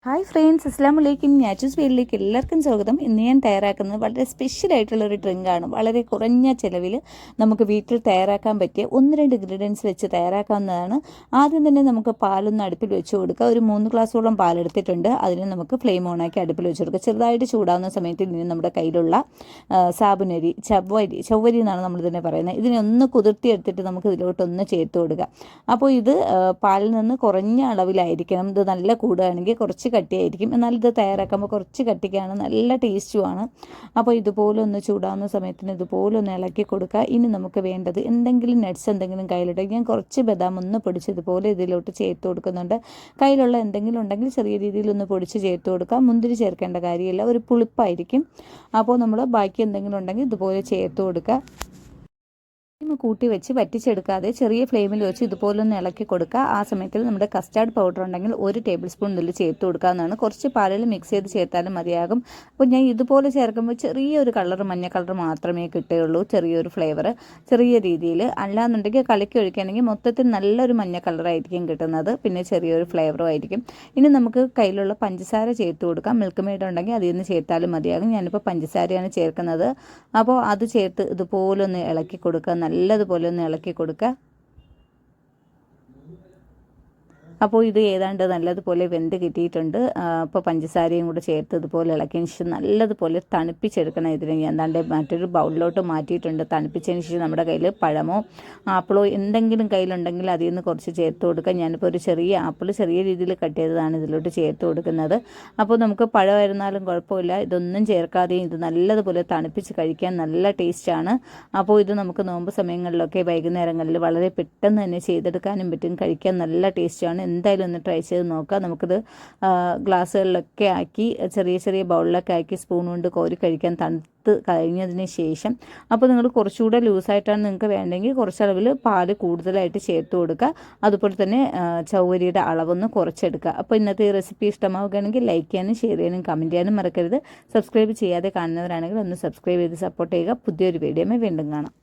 Hi friends, അസ്സലാമു അലൈക്കും. നാച്ചൂസ് വീട്ടിലേക്ക് എല്ലാവർക്കും സ്വാഗതം. ഇന്ന് ഞാൻ തയ്യാറാക്കുന്നത് വളരെ സ്പെഷ്യൽ ആയിട്ടുള്ളൊരു ഡ്രിങ്കാണ്. വളരെ കുറഞ്ഞ ചിലവിൽ നമുക്ക് വീട്ടിൽ തയ്യാറാക്കാൻ പറ്റിയ 1-2 ഇൻഗ്രീഡിയൻസ് വെച്ച് തയ്യാറാക്കാവുന്നതാണ്. ആദ്യം തന്നെ നമുക്ക് പാലൊന്ന് അടുപ്പിൽ വെച്ച് കൊടുക്കുക. ഒരു 3 ഗ്ലാസോളം പാലെടുത്തിട്ടുണ്ട്. അതിന് നമുക്ക് ഫ്ലെയിം ഓണാക്കി അടുപ്പിൽ വെച്ച് കൊടുക്കുക. ചെറുതായിട്ട് ചൂടാവുന്ന സമയത്ത് ഇനി നമ്മുടെ കയ്യിലുള്ള സാബുനരി, ചവ്വരി എന്നാണ് നമ്മളിതിനെ പറയുന്നത്. ഇതിനെ ഒന്ന് കുതിർത്തിയെടുത്തിട്ട് നമുക്ക് ഇതിലോട്ടൊന്ന് ചേർത്ത് കൊടുക്കുക. അപ്പോൾ ഇത് പാലിൽ നിന്ന് കുറഞ്ഞ അളവിലായിരിക്കണം. ഇത് നല്ല കൂടുകയാണെങ്കിൽ കുറച്ച് കട്ടിയായിരിക്കും. എന്നാൽ ഇത് തയ്യാറാക്കുമ്പോൾ കുറച്ച് കട്ടിക്കാണ്, നല്ല ടേസ്റ്റുമാണ്. അപ്പോൾ ഇതുപോലെ ഒന്ന് ചൂടാവുന്ന സമയത്തിന് ഇതുപോലെ ഒന്ന് ഇളക്കി കൊടുക്കുക. ഇനി നമുക്ക് വേണ്ടത് എന്തെങ്കിലും നട്ട്സ് എന്തെങ്കിലും കയ്യിലുണ്ടെങ്കിൽ ഞാൻ കുറച്ച് ബദാം ഒന്ന് പൊടിച്ച് ഇതുപോലെ ഇതിലോട്ട് ചേർത്ത് കൊടുക്കുന്നുണ്ട്. കയ്യിലുള്ള എന്തെങ്കിലും ഉണ്ടെങ്കിൽ ചെറിയ രീതിയിലൊന്ന് പൊടിച്ച് ചേർത്ത് കൊടുക്കുക. മുന്തിരി ചേർക്കേണ്ട കാര്യമില്ല, ഒരു പുളിപ്പായിരിക്കും. അപ്പോൾ നമ്മൾ ബാക്കി എന്തെങ്കിലും ഉണ്ടെങ്കിൽ ഇതുപോലെ ചേർത്ത് കൊടുക്കുക. കൂട്ടി വെച്ച് വറ്റിച്ചെടുക്കാതെ ചെറിയ ഫ്ലെയിമിൽ വെച്ച് ഇതുപോലെ ഒന്ന് ഇളക്കി കൊടുക്കുക. ആ സമയത്തിൽ നമ്മുടെ കസ്റ്റാർഡ് പൗഡർ ഉണ്ടെങ്കിൽ 1 ടേബിൾ സ്പൂൺ ഇതിൽ ചേർത്ത് കൊടുക്കാവുന്നതാണ്. കുറച്ച് പാലിൽ മിക്സ് ചെയ്ത് ചേർത്താലും മതിയാകും. അപ്പോൾ ഞാൻ ഇതുപോലെ ചേർക്കുമ്പോൾ ചെറിയൊരു കളർ, മഞ്ഞ കളർ മാത്രമേ കിട്ടുകയുള്ളൂ, ചെറിയൊരു ഫ്ലേവർ ചെറിയ രീതിയിൽ. അല്ലാന്നുണ്ടെങ്കിൽ കലക്കി ഒഴിക്കുകയാണെങ്കിൽ മൊത്തത്തിൽ നല്ലൊരു മഞ്ഞ കളറായിരിക്കും കിട്ടുന്നത്, പിന്നെ ചെറിയൊരു ഫ്ലേവറും ആയിരിക്കും. ഇനി നമുക്ക് കയ്യിലുള്ള പഞ്ചസാര ചേർത്ത് കൊടുക്കാം. മിൽക്ക് മെയ്ഡ് ഉണ്ടെങ്കിൽ അതിൽ നിന്ന് ചേർത്താലും മതിയാകും. ഞാനിപ്പോൾ പഞ്ചസാരയാണ് ചേർക്കുന്നത്. അപ്പോൾ അത് ചേർത്ത് ഇതുപോലെ ഒന്ന് ഇളക്കി കൊടുക്കുക. നല്ലതുപോലെ ഒന്ന് ഇളക്കി കൊടുക്കുക. അപ്പോൾ ഇത് ഏതാണ്ട് നല്ലതുപോലെ വെന്ത് കിട്ടിയിട്ടുണ്ട്. അപ്പോൾ പഞ്ചസാരയും കൂടെ ചേർത്ത് ഇതുപോലെ ഇളക്കിയതിന് ശേഷം നല്ലതുപോലെ തണുപ്പിച്ചെടുക്കണം. ഇതിന് എന്താണ്ട് മറ്റൊരു ബൗളിലോട്ട് മാറ്റിയിട്ടുണ്ട്. തണുപ്പിച്ചതിന് ശേഷം നമ്മുടെ കയ്യിൽ പഴമോ ആപ്പിളോ എന്തെങ്കിലും കയ്യിലുണ്ടെങ്കിൽ അതിൽ നിന്ന് കുറച്ച് ചേർത്ത് കൊടുക്കുക. ഞാനിപ്പോൾ ഒരു ചെറിയ ആപ്പിൾ ചെറിയ രീതിയിൽ കട്ട് ചെയ്തതാണ് ഇതിലോട്ട് ചേർത്ത് കൊടുക്കുന്നത്. അപ്പോൾ നമുക്ക് പഴമായിരുന്നാലും കുഴപ്പമില്ല, ഇതൊന്നും ചേർക്കാതെയും ഇത് നല്ലതുപോലെ തണുപ്പിച്ച് കഴിക്കാൻ നല്ല ടേസ്റ്റാണ്. അപ്പോൾ ഇത് നമുക്ക് നോമ്പ് സമയങ്ങളിലൊക്കെ വൈകുന്നേരങ്ങളിൽ വളരെ പെട്ടെന്ന് തന്നെ ചെയ്തെടുക്കാനും പറ്റും, കഴിക്കാൻ നല്ല ടേസ്റ്റാണ്. എന്തായാലും ഒന്ന് ട്രൈ ചെയ്ത് നോക്കാം. നമുക്കിത് ഗ്ലാസ്സുകളിലൊക്കെ ആക്കി ചെറിയ ചെറിയ ബൗളിലൊക്കെ ആക്കി സ്പൂൺ കൊണ്ട് കോരി കഴിക്കാൻ തണുത്ത് കഴിഞ്ഞതിന് ശേഷം. അപ്പോൾ നിങ്ങൾ കുറച്ചുകൂടെ ലൂസായിട്ടാണ് നിങ്ങൾക്ക് വേണ്ടെങ്കിൽ കുറച്ചളവിൽ പാല് കൂടുതലായിട്ട് ചേർത്ത് കൊടുക്കുക. അതുപോലെ തന്നെ ചവ്വരിയുടെ അളവൊന്ന് കുറച്ചെടുക്കുക. അപ്പോൾ ഇന്നത്തെ ഈ റെസിപ്പി ഇഷ്ടമാവുകയാണെങ്കിൽ ലൈക്ക് ചെയ്യാനും ഷെയർ ചെയ്യാനും കമൻറ്റ് ചെയ്യാനും മറക്കരുത്. സബ്സ്ക്രൈബ് ചെയ്യാതെ കാണുന്നവരാണെങ്കിൽ ഒന്ന് സബ്സ്ക്രൈബ് ചെയ്ത് സപ്പോർട്ട് ചെയ്യുക. പുതിയൊരു വീഡിയോയിൽ വീണ്ടും കാണാം.